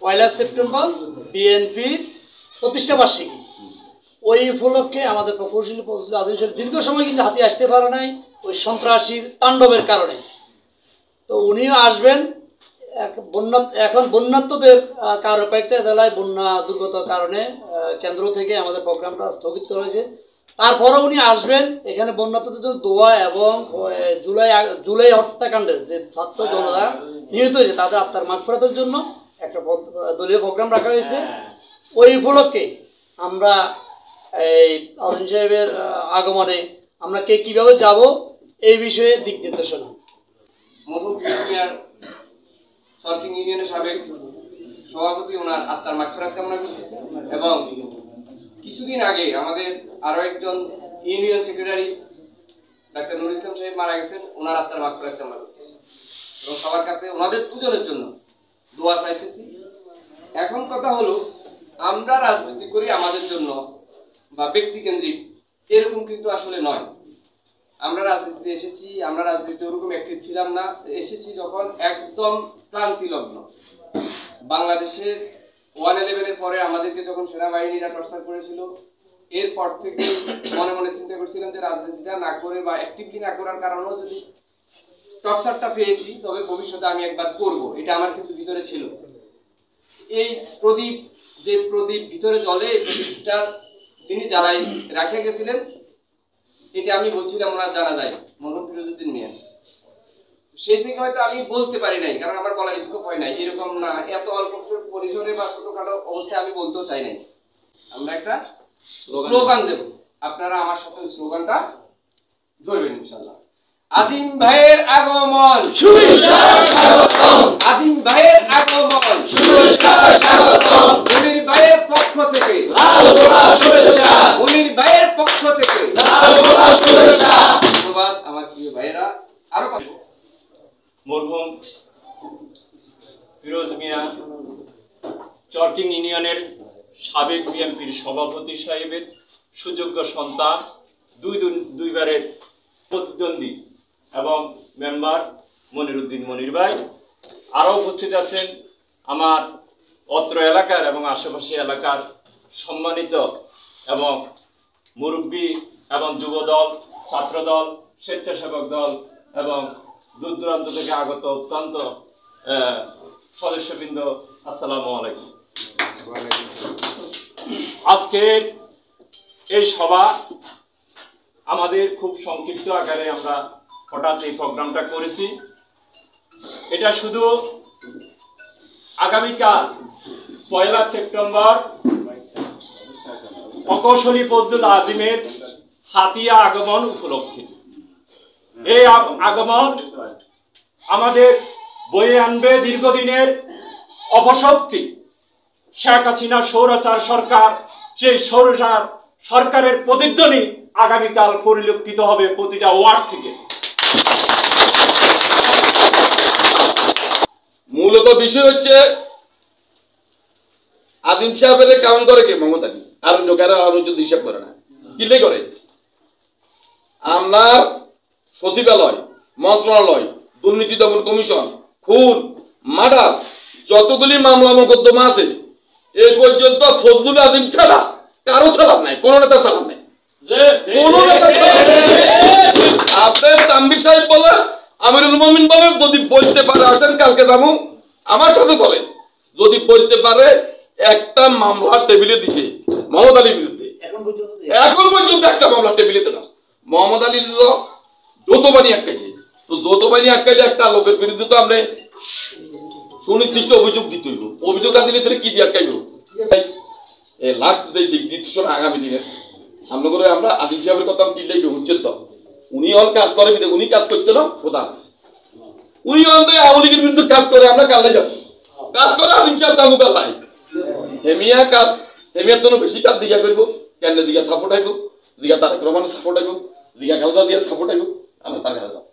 1 September বিএনপির প্রতিষ্ঠা বার্ষিকী। ওই উপলক্ষে আমাদের প্রকৌশলী ফজলুল আজিম সাহেব দীর্ঘ সময় কিন্তু হাতে আসতে পারে নাই ওই সন্ত্রাসীর তাণ্ডবের কারণে। তো উনিও আসবেন। এখন বন্যাত্মদের কারো কয়েকটা জেলায় বন্যা দুর্গতর কারণে কেন্দ্র থেকে আমাদের প্রোগ্রামটা স্থগিত করা হয়েছে। তারপরে উনি আসবেন এখানে বন্যাত্মদের জন্য দোয়া এবং জুলাই হত্যাকাণ্ডের যে ছাত্র জনতা নিহত হয়েছে তাদের আত্মার মাগফিরাতের জন্য একটা দলীয় প্রোগ্রাম রাখা হয়েছে। ওই উপলক্ষে আমরা এই আজিম সাহেবের আগমনে আমরা কে কিভাবে যাব এই বিষয়ে দিক নির্দেশনা সরকিং ইউনিয়নের সাবেক সভাপতি ওনার আত্মার মাগফিরাত কামনা করতেছি এবং কিছুদিন আগে আমাদের আরো একজন union secretary doctor Nurul Islam সাহেব মারা গেছেন, ওনার আত্মার মাগফিরাত কামনা করতেছি এবং সবার কাছে ওনাদের দুজনের জন্য দোয়া চাইতেছি। এখন কথা হলো, আমরা রাজনীতি করি আমাদের জন্য বা ব্যক্তি কেন্দ্রিক, এরকম কিন্তু আসলে নয়। আমরা রাজনীতিতে এসেছি, আমরা রাজনীতিতে ওরকম অ্যাক্টিভ ছিলাম না। এসেছি যখন একদম ক্লান্তি লগ্ন। বাংলাদেশের 111-এর পরে আমাদেরকে যখন সেনাবাহিনীরা টর্চার করেছিল, এরপর থেকে মনে মনে চিন্তা করছিলাম যে রাজনীতিটা না করে বা অ্যাক্টিভলি না করার কারণেও যদি টর্চারটা পেয়েছি তবে ভবিষ্যতে আমি একবার করব, এটা আমার কিন্তু ভিতরে ছিল। এই প্রদীপ, যে প্রদীপ ভিতরে জ্বলে, এই প্রদীপটা যিনি জ্বালাই রাখে গেছিলেন, এটা আমি বলছিলাম ওনার জানা যায় মরহুম ফিরোজউদ্দিন মিয়া। সেই থেকে হয়তো আমি বলতে পারি নাই, কারণ আমার বলার স্কোপ হয় নাই, এরকম না, এত অল্প পরিসরে বা ছোটখাটো অবস্থায় আমি বলতেও চাই নাই। আমরা একটা স্লোগান দেব, আপনারা আমার সাথে স্লোগানটা ধরবেন ইনশাআল্লাহ। আজিম ভাইয়ের আগমন, শুভেচ্ছা স্বাগতম। আজিম ভাইয়ের আগমন, শুভেচ্ছা স্বাগতম। মুনির ভাইয়ের পক্ষ থেকে লাল গোলাপ শুভেচ্ছা। মুনির ভাইয়ের পক্ষ থেকে লাল গোলাপ শুভেচ্ছা। ধন্যবাদ আমার প্রিয় ভাইয়েরা। আরো মরহুম ফিরোজ মিয়া চরকিং ইউনিয়নের সাবেক বিএনপির সভাপতি সাহেবের সুযোগ্য সন্তান, দুইবারের প্রতিদ্বন্দ্বী এবং মেম্বার মনিরুদ্দিন মনির ভাই। আরও উপস্থিত আছেন আমার অত্র এলাকার এবং আশেপাশে এলাকার সম্মানিত এবং মুরব্বী এবং যুবদল, ছাত্রদল, স্বেচ্ছাসেবক দল এবং দূর দূরান্ত থেকে আগত অত্যন্ত সদস্যবৃন্দ, আসসালামু আলাইকুম। আজকের এই সভা আমাদের খুব সংক্ষিপ্ত আকারে আমরা হঠাৎ এই প্রোগ্রামটা করেছি। এটা শুধু আগামীকাল 1 সেপ্টেম্বর প্রকৌশলী ফজলুল আজিমের হাতিয়া আগমন উপলক্ষে। এই আগমন আমাদের বয়ে আনবে দীর্ঘদিনের অপশক্তি, শেখ হাসিনা স্বৈরাচার সরকার, সেই স্বৈরাচার সরকারের প্রতিধ্বনি আগামীকাল পরিলক্ষিত হবে প্রতিটা ওয়ার্ড থেকে। মূলত বিষয় হচ্ছে আদিম সাহেবের কারণ করে কে মমতা কি আর লোকেরা আরো যদি হিসাব করে না কিলে করে। আমরা সচিবালয়, মন্ত্রণালয়, দুর্নীতি দমন কমিশন, খুন, মার্ডার, যতগুলি মামলা মোকদ্দমা আছে এই পর্যন্ত ফজলুল আজিম ছাড়া কারো চালান নাই, কোন নেতা চালান নাই, কোন নেতা চালান নাই। আপনার তাম্বির সাহেব বলে, আমিরুল মুমিন বলেন, যদি বলতে পারে আসেন কালকে যাবো, আমার সাথে চলেন। যদি বলতে পারে একটা মামলা টেবিলে দিছে মোহাম্মদ আলীর বিরুদ্ধে, এখন পর্যন্ত একটা মামলা টেবিলে দেন। মোহাম্মদ আলী যৌথ বাহিনী আটকাইছে, তো যৌথ বাহিনী আটকাইলে একটা লোকের বিরুদ্ধে তো আপনি সুনির্দিষ্ট অভিযোগ দিতে হইব। অভিযোগ না দিলে কি দিয়ে আটকাইব? লাস্ট যে দিক নির্দেশন আগামী দিনে আমরা আজিম সাহেবের কথা কি লেগে হচ্ছে, তো উনি অল কাজ করে, উনি কাজ করতে না কোথা, উনি অন্ত আওয়ামী লীগের বিরুদ্ধে কাজ করে, আমরা কালে যাবো কাজ করে আজিম সাহেব যাবো কালাই। হেমিয়া কাজ, হেমিয়ার জন্য বেশি কাজ দিঘা করবো, কেন দিঘা সাপোর্ট আইব, দিঘা তারেক রহমানের সাপোর্ট আইব, দিঘা খালেদা দিয়ে সাপোর্ট আইব, আমরা তার কাছে যাবো।